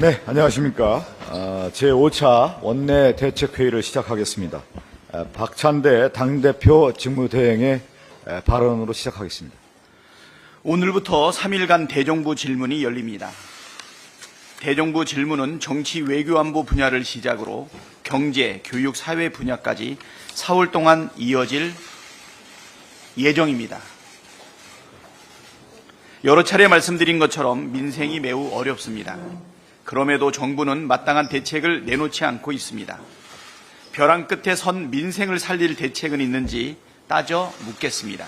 네, 안녕하십니까. 제5차 원내 대책회의를 시작하겠습니다. 박찬대 당대표 직무대행의 발언으로 시작하겠습니다. 오늘부터 3일간 대정부 질문이 열립니다. 대정부 질문은 정치, 외교, 안보 분야를 시작으로 경제, 교육, 사회 분야까지 4월 동안 이어질 예정입니다. 여러 차례 말씀드린 것처럼 민생이 매우 어렵습니다. 그럼에도 정부는 마땅한 대책을 내놓지 않고 있습니다. 벼랑 끝에 선 민생을 살릴 대책은 있는지 따져 묻겠습니다.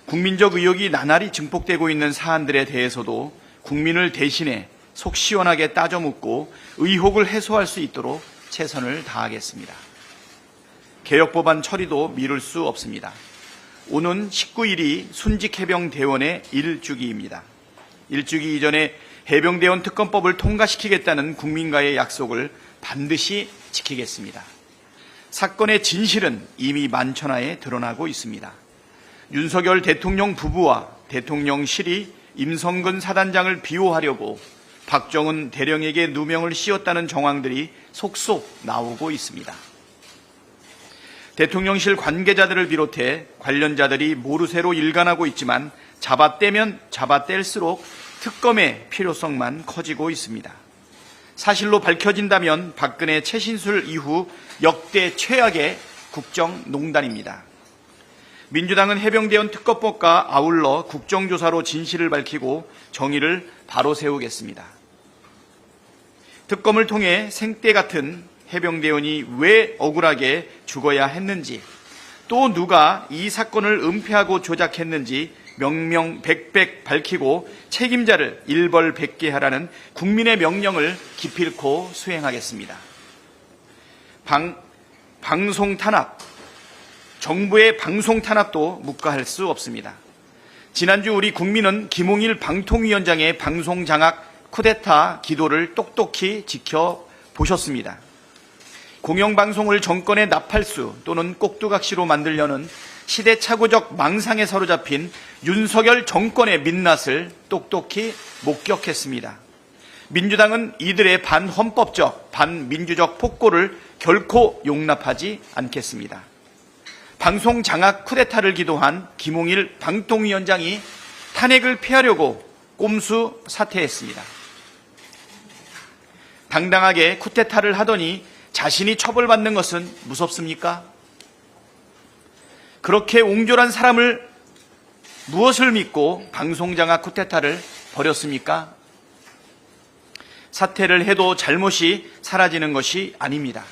국민적 의혹이 나날이 증폭되고 있는 사안들에 대해서도 국민을 대신해 속 시원하게 따져 묻고 의혹을 해소할 수 있도록 최선을 다하겠습니다. 개혁법안 처리도 미룰 수 없습니다. 오는 19일이 순직해병대원의 1주기입니다. 1주기 이전에 해병대원 특검법을 통과시키겠다는 국민과의 약속을 반드시 지키겠습니다. 사건의 진실은 이미 만천하에 드러나고 있습니다. 윤석열 대통령 부부와 대통령실이 임성근 사단장을 비호하려고 박정훈 대령에게 누명을 씌웠다는 정황들이 속속 나오고 있습니다. 대통령실 관계자들을 비롯해 관련자들이 모르쇠로 일관하고 있지만 잡아떼면 잡아뗄수록 특검의 필요성만 커지고 있습니다. 사실로 밝혀진다면 박근혜 최신술 이후 역대 최악의 국정농단입니다. 민주당은 해병대원 특검법과 아울러 국정조사로 진실을 밝히고 정의를 바로 세우겠습니다. 특검을 통해 생떼 같은 해병대원이 왜 억울하게 죽어야 했는지, 또 누가 이 사건을 은폐하고 조작했는지 명명백백 밝히고 책임자를 일벌백계하라는 국민의 명령을 기필코 수행하겠습니다. 방송 탄압, 정부의 방송 탄압도 묵과할 수 없습니다. 지난주 우리 국민은 김홍일 방통위원장의 방송 장악 쿠데타 기도를 똑똑히 지켜보셨습니다. 공영방송을 정권의 나팔수 또는 꼭두각시로 만들려는 시대착오적 망상에 사로잡힌 윤석열 정권의 민낯을 똑똑히 목격했습니다. 민주당은 이들의 반헌법적, 반민주적 폭거를 결코 용납하지 않겠습니다. 방송 장악 쿠데타를 기도한 김홍일 방통위원장이 탄핵을 피하려고 꼼수 사퇴했습니다. 당당하게 쿠데타를 하더니 자신이 처벌받는 것은 무섭습니까? 그렇게 옹졸한 사람을 무엇을 믿고 방송장악 쿠데타를 벌였습니까? 사퇴를 해도 잘못이 사라지는 것이 아닙니다.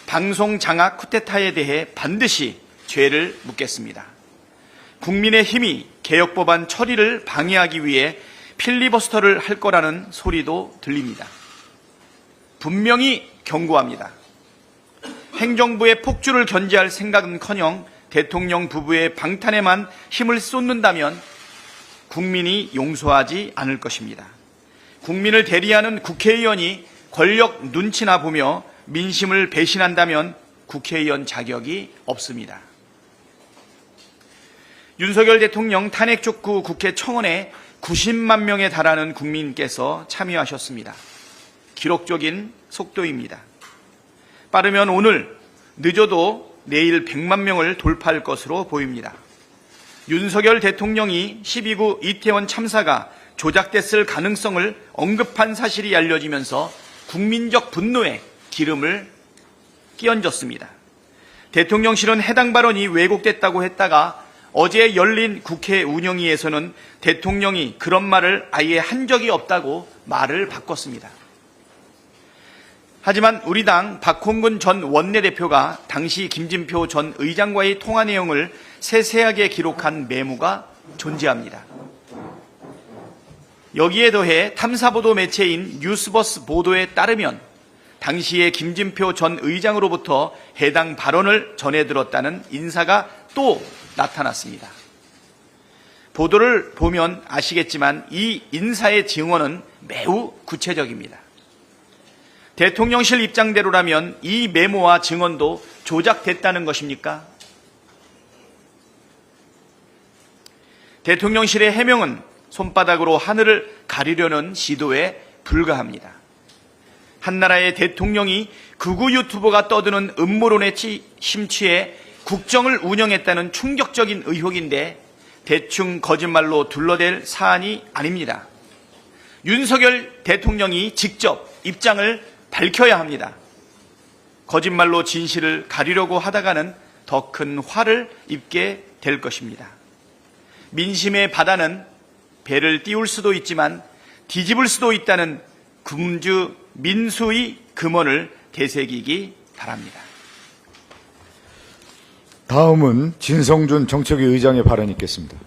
방송장악 쿠데타에 대해 반드시 죄를 묻겠습니다. 국민의힘이 개혁법안 처리를 방해하기 위해 필리버스터를 할 거라는 소리도 들립니다. 분명히 경고합니다. 행정부의 폭주를 견제할 생각은커녕 대통령 부부의 방탄에만 힘을 쏟는다면 국민이 용서하지 않을 것입니다. 국민을 대리하는 국회의원이 권력 눈치나 보며 민심을 배신한다면 국회의원 자격이 없습니다. 윤석열 대통령 탄핵 촉구 국회 청원에 90만 명에 달하는 국민께서 참여하셨습니다. 기록적인 속도입니다. 빠르면 오늘, 늦어도 내일 100만 명을 돌파할 것으로 보입니다. 윤석열 대통령이 12구 이태원 참사가 조작됐을 가능성을 언급한 사실이 알려지면서 국민적 분노에 기름을 끼얹었습니다. 대통령실은 해당 발언이 왜곡됐다고 했다가 어제 열린 국회 운영위에서는 대통령이 그런 말을 아예 한 적이 없다고 말을 바꿨습니다. 하지만 우리 당 박홍근 전 원내대표가 당시 김진표 전 의장과의 통화 내용을 세세하게 기록한 메모가 존재합니다. 여기에 더해 탐사보도 매체인 뉴스버스 보도에 따르면 당시에 김진표 전 의장으로부터 해당 발언을 전해 들었다는 인사가 또 나타났습니다. 보도를 보면 아시겠지만 이 인사의 증언은 매우 구체적입니다. 대통령실 입장대로라면 이 메모와 증언도 조작됐다는 것입니까? 대통령실의 해명은 손바닥으로 하늘을 가리려는 시도에 불가합니다. 한나라의 대통령이 극우 유튜버가 떠드는 음모론에 심취해 국정을 운영했다는 충격적인 의혹인데 대충 거짓말로 둘러댈 사안이 아닙니다. 윤석열 대통령이 직접 입장을 밝혀야 합니다. 거짓말로 진실을 가리려고 하다가는 더 큰 화를 입게 될 것입니다. 민심의 바다는 배를 띄울 수도 있지만 뒤집을 수도 있다는 금주 민수의 금언을 되새기기 바랍니다. 다음은 진성준 정책위 의장의 발언이 있겠습니다.